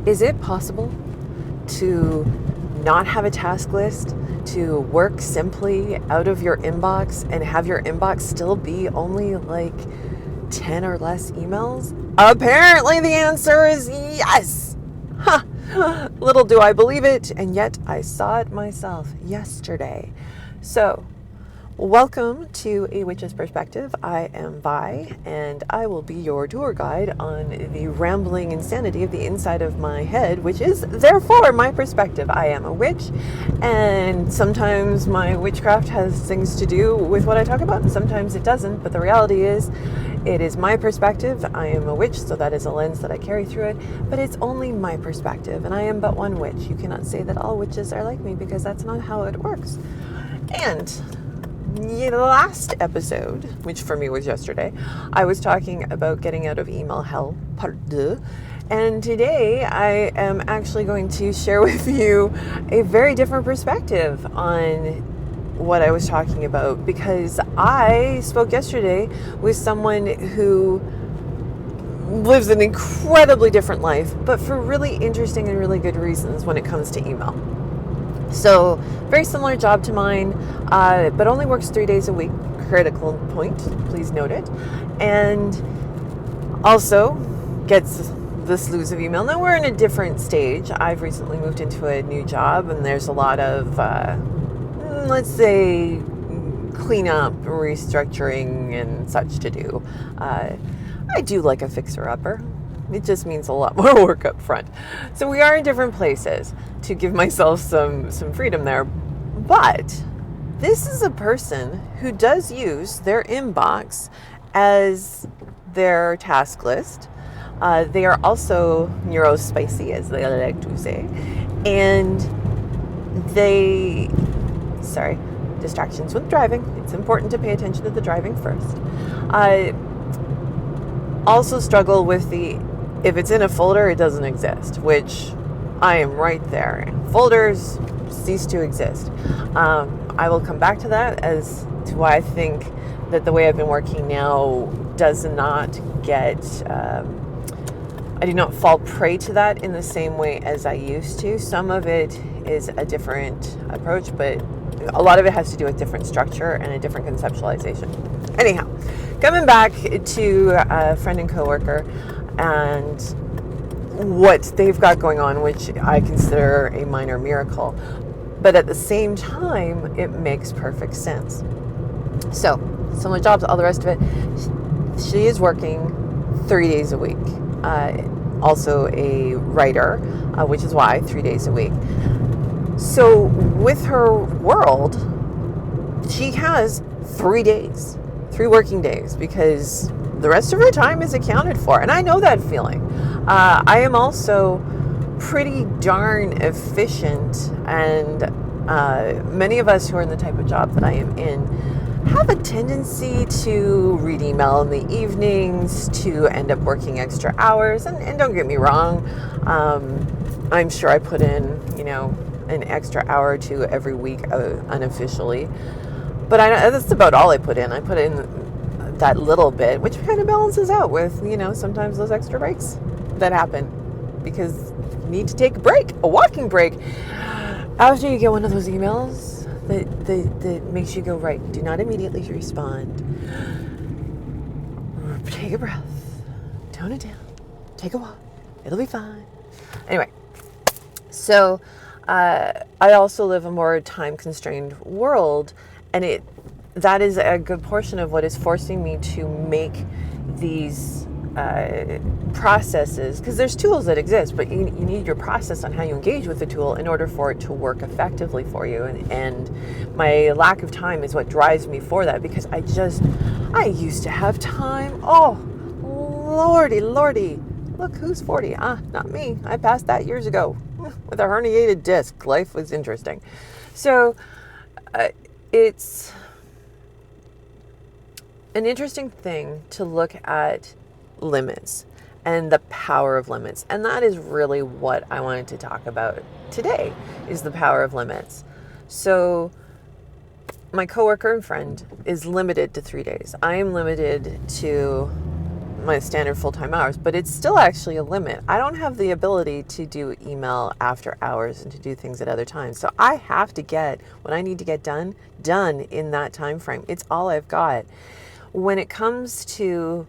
Is it possible to not have a task list, to work simply out of your inbox and have your inbox still be only like 10 or less emails? Apparently the answer is yes. Huh. Little do I believe it, and yet I saw it myself yesterday. So, welcome to A Witch's Perspective. I am Vi, and I will be your tour guide on the rambling insanity of the inside of my head, which is therefore my perspective. I am a witch, and sometimes my witchcraft has things to do with what I talk about, and sometimes it doesn't. But the reality is, it is my perspective. I am a witch, so that is a lens that I carry through it, but it's only my perspective, and I am but one witch. You cannot say that all witches are like me, because that's not how it works. And the last episode, which for me was yesterday, I was talking about getting out of email hell, part deux. And today I am actually going to share with you a very different perspective on what I was talking about, because I spoke yesterday with someone who lives an incredibly different life, but for really interesting and really good reasons when it comes to email. So, very similar job to mine, but only works 3 days a week. Critical point, please note it. And also gets the slews of email. Now we're in a different stage. I've recently moved into a new job, and there's a lot of, let's say, cleanup, restructuring, and such to do. I do like a fixer-upper. It just means a lot more work up front. So we are in different places to give myself some freedom there. But this is a person who does use their inbox as their task list. They are also neurospicy, as they like to say. And distractions with driving. It's important to pay attention to the driving first. Also struggle with if it's in a folder, it doesn't exist, which I am right there. Folders cease to exist. I will come back to that as to why I think that the way I've been working now does not get, I do not fall prey to that in the same way as I used to. Some of it is a different approach, but a lot of it has to do with different structure and a different conceptualization. Anyhow, coming back to a friend and coworker and what they've got going on, which I consider a minor miracle, but at the same time, it makes perfect sense. So, similar jobs, all the rest of it. She is working 3 days a week. Also a writer, which is why 3 days a week. So, with her world, she has 3 days, 3 working days, because the rest of her time is accounted for. And I know that feeling. I am also pretty darn efficient, and many of us who are in the type of job that I am in have a tendency to read email in the evenings, to end up working extra hours. And don't get me wrong, I'm sure I put in, an extra hour or two every week unofficially. But that's about all I put in. I put in that little bit, which kind of balances out with, sometimes those extra breaks that happen because you need to take a break, a walking break. After you get one of those emails that makes you go, right, do not immediately respond. Take a breath, tone it down, take a walk, it'll be fine. Anyway, so I also live a more time-constrained world, and that is a good portion of what is forcing me to make these processes, because there's tools that exist, but you need your process on how you engage with the tool in order for it to work effectively for you. And my lack of time is what drives me for that, because I used to have time. Oh, lordy, look who's 40. Not me. I passed that years ago with a herniated disc. Life was interesting. So it's an interesting thing to look at limits and the power of limits. And that is really what I wanted to talk about today, is the power of limits. So my coworker and friend is limited to 3 days. I am limited to my standard full-time hours, but it's still actually a limit. I don't have the ability to do email after hours and to do things at other times. So I have to get what I need to get done in that time frame. It's all I've got. When it comes to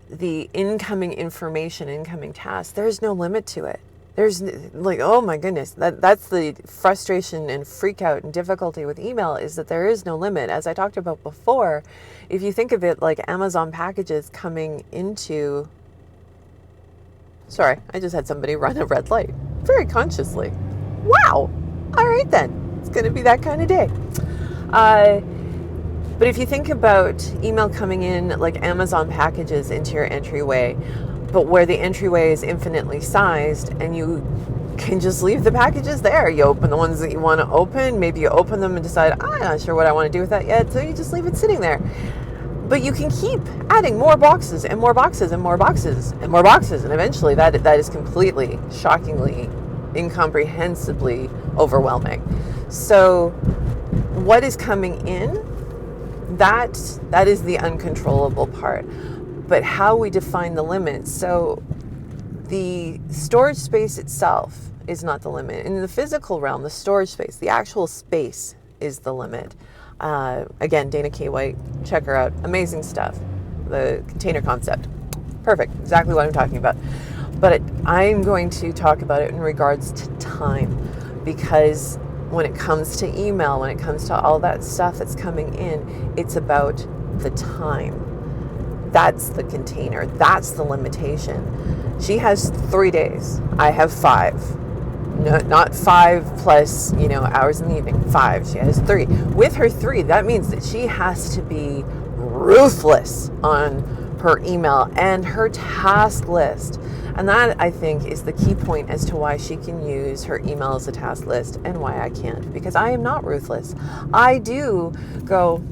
the incoming information, incoming tasks, there's no limit to it. There's like, oh my goodness, that's the frustration and freak out and difficulty with email, is that there is no limit. As I talked about before, if you think of it like Amazon packages coming into, sorry, I just had somebody run a red light very consciously. Wow. All right then, it's going to be that kind of day. But if you think about email coming in like Amazon packages into your entryway, but where the entryway is infinitely sized and you can just leave the packages there. You open the ones that you want to open. Maybe you open them and decide, I'm not sure what I want to do with that yet. So you just leave it sitting there. But you can keep adding more boxes and more boxes and more boxes and more boxes. And eventually that is completely, shockingly, incomprehensibly overwhelming. So what is coming in, that is the uncontrollable part. But how we define the limit. So the storage space itself is not the limit. In the physical realm, the storage space, the actual space is the limit. Again, Dana K. White, check her out. Amazing stuff. The container concept. Perfect. Exactly what I'm talking about. But I'm going to talk about it in regards to time, because when it comes to email, when it comes to all that stuff that's coming in, it's about the time. That's the container. That's the limitation. She has 3 days. I have 5. No, not 5 plus, hours in the evening. 5. She has 3. With her 3, that means that she has to be ruthless on her email and her task list. And that, I think, is the key point as to why she can use her email as a task list and why I can't. Because I am not ruthless. I do go,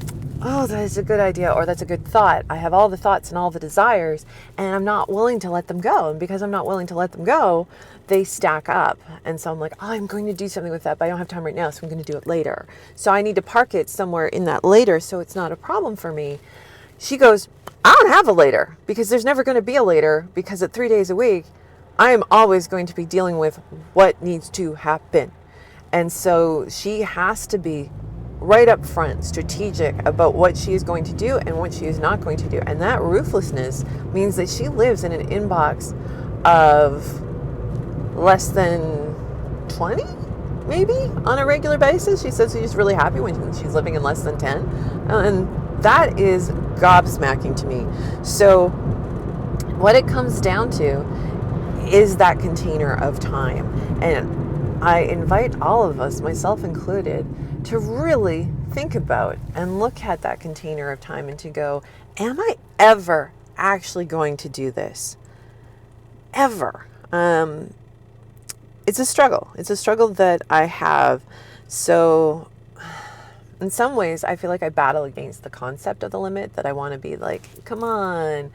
oh, that is a good idea, or that's a good thought. I have all the thoughts and all the desires, and I'm not willing to let them go. And because I'm not willing to let them go, they stack up. And so I'm like, oh, I'm going to do something with that, but I don't have time right now, so I'm going to do it later. So I need to park it somewhere in that later so it's not a problem for me. She goes, I don't have a later, because there's never going to be a later, because at 3 days a week, I am always going to be dealing with what needs to happen. And so she has to be right up front, strategic about what she is going to do and what she is not going to do. And that ruthlessness means that she lives in an inbox of less than 20, maybe, on a regular basis. She says she's really happy when she's living in less than 10. And that is gobsmacking to me. So what it comes down to is that container of time. And I invite all of us, myself included, to really think about and look at that container of time and to go, am I ever actually going to do this? Ever? It's a struggle. It's a struggle that I have. So in some ways, I feel like I battle against the concept of the limit, that I want to be like, come on,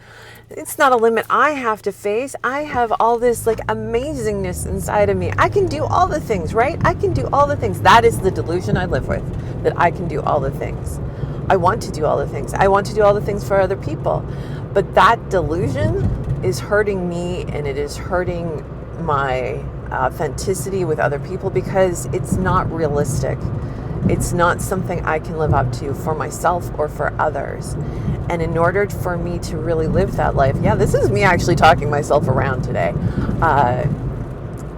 it's not a limit I have to face. I have all this like amazingness inside of me. I can do all the things, right? I can do all the things. That is the delusion I live with, that I can do all the things. I want to do all the things. I want to do all the things for other people. But that delusion is hurting me, and it is hurting my authenticity with other people, because it's not realistic. It's not something I can live up to for myself or for others. And in order for me to really live that life, this is me actually talking myself around today. I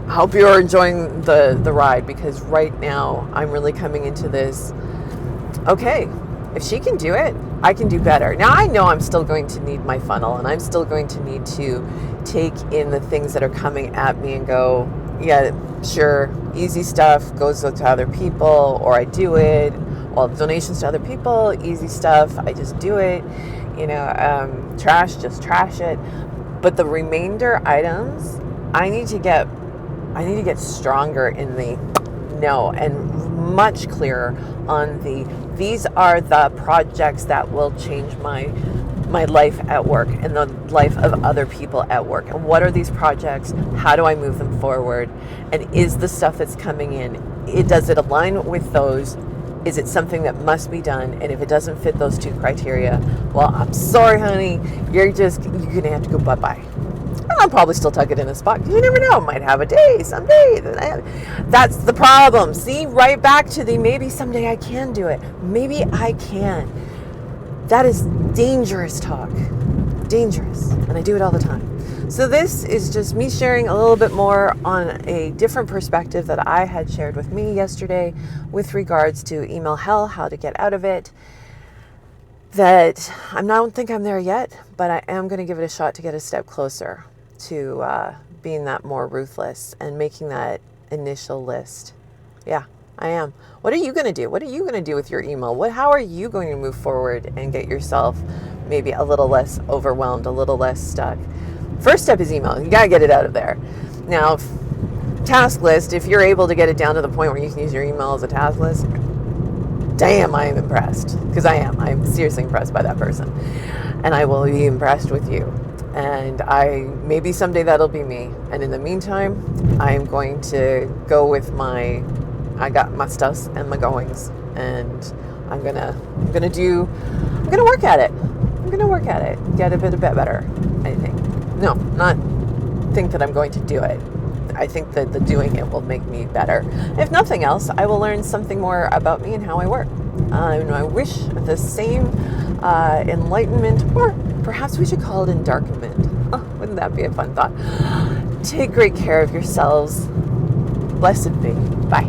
hope you're enjoying the ride, because right now I'm really coming into this, okay, if she can do it, I can do better. Now I know I'm still going to need my funnel, and I'm still going to need to take in the things that are coming at me and go, yeah, sure, easy stuff goes to other people, or I do it. Well, donations to other people, easy stuff, I just do it. Trash, just trash it. But the remainder items, I need to get stronger in the no, and much clearer on these are the projects that will change my life at work and the life of other people at work. And what are these projects? How do I move them forward? And is the stuff that's coming in, does it align with those? Is it something that must be done? And if it doesn't fit those 2 criteria, well, I'm sorry, honey. You're going to have to go bye-bye. I'll probably still tuck it in a spot. You never know. Might have a day someday. That's the problem. See, right back to the maybe someday I can do it. Maybe I can. That is dangerous talk. Dangerous. And I do it all the time. So this is just me sharing a little bit more on a different perspective that I had shared with me yesterday with regards to email hell, how to get out of it. That I don't think I'm there yet, but I am going to give it a shot to get a step closer to being that more ruthless and making that initial list. Yeah, I am. What are you going to do? What are you going to do with your email? How are you going to move forward and get yourself maybe a little less overwhelmed, a little less stuck? First step is email. You got to get it out of there. Now, task list, if you're able to get it down to the point where you can use your email as a task list, damn, I am impressed. Because I am. I'm seriously impressed by that person. And I will be impressed with you. And maybe someday that'll be me. And in the meantime, I'm going to go with I got my stuffs and my goings. And I'm gonna work at it. I'm gonna work at it. Get a bit better, I think. No, not think that I'm going to do it. I think that the doing it will make me better. If nothing else, I will learn something more about me and how I work. And I wish the same enlightenment, or perhaps we should call it endarkenment. Oh, wouldn't that be a fun thought? Take great care of yourselves. Blessed be. Bye.